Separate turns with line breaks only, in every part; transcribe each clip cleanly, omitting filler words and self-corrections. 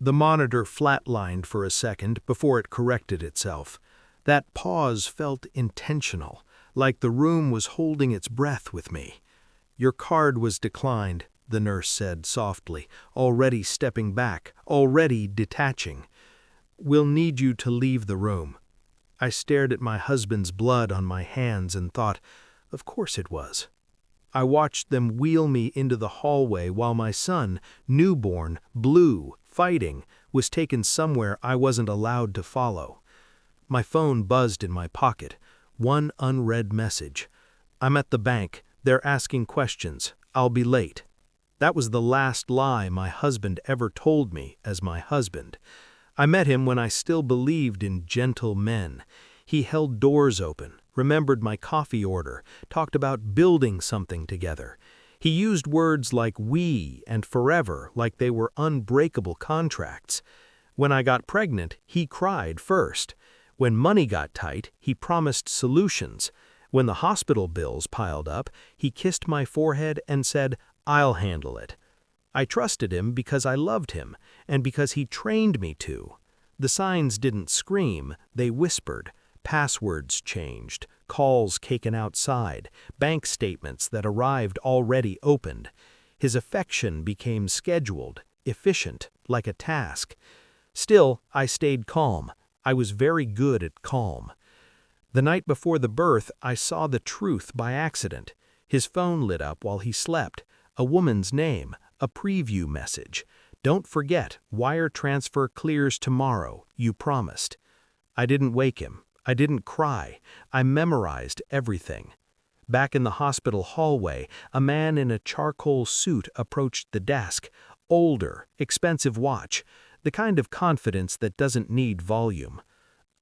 The monitor flatlined for a second before it corrected itself. That pause felt intentional, like the room was holding its breath with me. "Your card was declined," the nurse said softly, already stepping back, already detaching. "We'll need you to leave the room." I stared at my husband's blood on my hands and thought, of course it was. I watched them wheel me into the hallway while my son, newborn, blue, fighting, was taken somewhere I wasn't allowed to follow. My phone buzzed in my pocket. One unread message. "I'm at the bank. They're asking questions. I'll be late." That was the last lie my husband ever told me as my husband. I met him when I still believed in gentle men. He held doors open, remembered my coffee order, talked about building something together. He used words like "we" and "forever" like they were unbreakable contracts. When I got pregnant, he cried first. When money got tight, he promised solutions. When the hospital bills piled up, he kissed my forehead and said, "I'll handle it." I trusted him because I loved him, and because he trained me to. The signs didn't scream, they whispered. Passwords changed, calls taken outside, bank statements that arrived already opened. His affection became scheduled, efficient, like a task. Still, I stayed calm. I was very good at calm. The night before the birth, I saw the truth by accident. His phone lit up while he slept. A woman's name, a preview message. "Don't forget, wire transfer clears tomorrow, you promised." I didn't wake him. I didn't cry. I memorized everything. Back in the hospital hallway, a man in a charcoal suit approached the desk. Older, expensive watch. The kind of confidence that doesn't need volume.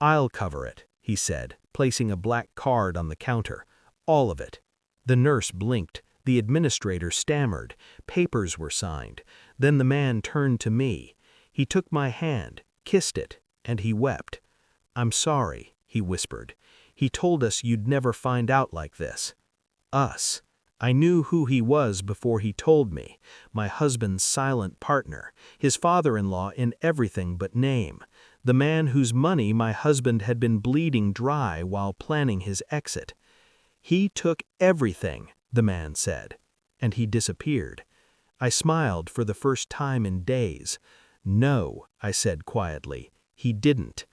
"I'll cover it," he said, placing a black card on the counter. "All of it." The nurse blinked. The administrator stammered. Papers were signed. Then the man turned to me. He took my hand, kissed it, and he wept. "I'm sorry," he whispered. "He told us you'd never find out like this." Us. I knew who he was before he told me. My husband's silent partner. His father-in-law in everything but name. The man whose money my husband had been bleeding dry while planning his exit. "He took everything," the man said, and he disappeared. I smiled for the first time in days. "No," I said quietly, "he didn't.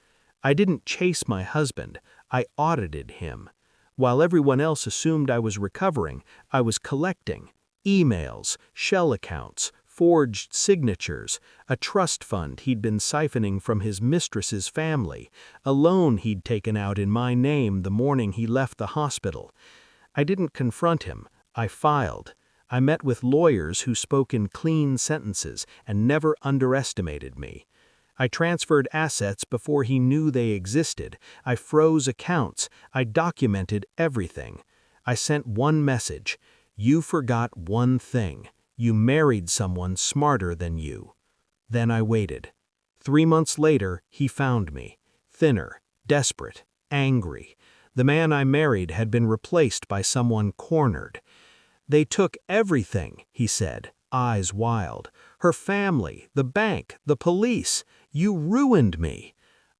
I didn't chase my husband, I audited him. While everyone else assumed I was recovering, I was collecting. Emails, shell accounts, forged signatures, a trust fund he'd been siphoning from his mistress's family, a loan he'd taken out in my name the morning he left the hospital. I didn't confront him, I filed. I met with lawyers who spoke in clean sentences and never underestimated me. I transferred assets before he knew they existed. I froze accounts. I documented everything. I sent one message. You forgot one thing. You married someone smarter than you. Then I waited. 3 months later, he found me. Thinner, desperate, angry. The man I married had been replaced by someone cornered. "They took everything," he said, eyes wild. "Her family, the bank, the police. You ruined me."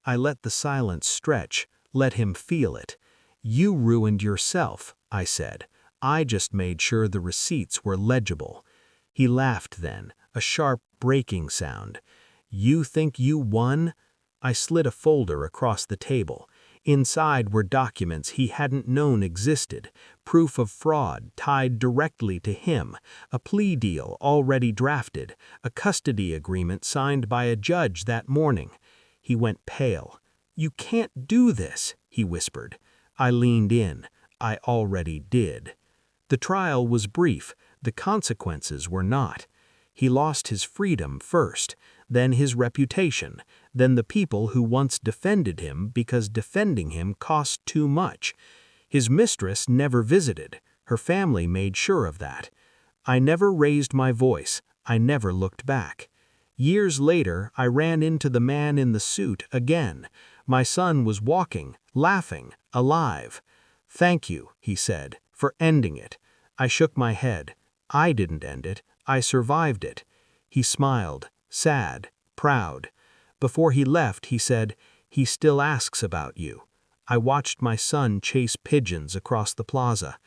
I let the silence stretch, let him feel it. "You ruined yourself," I said. "I just made sure the receipts were legible." He laughed then, a sharp breaking sound. "You think you won?" I slid a folder across the table. Inside were documents he hadn't known existed, proof of fraud tied directly to him, a plea deal already drafted, a custody agreement signed by a judge that morning. He went pale. "You can't do this," he whispered. I leaned in. I already did. The trial was brief. The consequences were not. He lost his freedom first, then his reputation, then the people who once defended him because defending him cost too much. His mistress never visited. Her family made sure of that. I never raised my voice. I never looked back. Years later, I ran into the man in the suit again. My son was walking, laughing, alive. "Thank you," he said, "for ending it." I shook my head. I didn't end it. I survived it. He smiled, sad, proud. Before he left, he said, "He still asks about you. I watched my son chase pigeons across the plaza.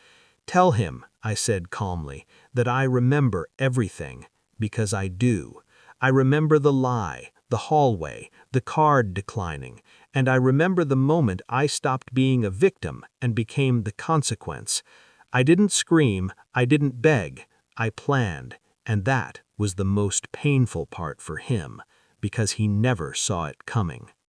Tell him," I said calmly, "that I remember everything, because I do. I remember the lie, the hallway, the card declining, and I remember the moment I stopped being a victim and became the consequence. I didn't scream, I didn't beg, I planned, and that was the most painful part for him, because he never saw it coming."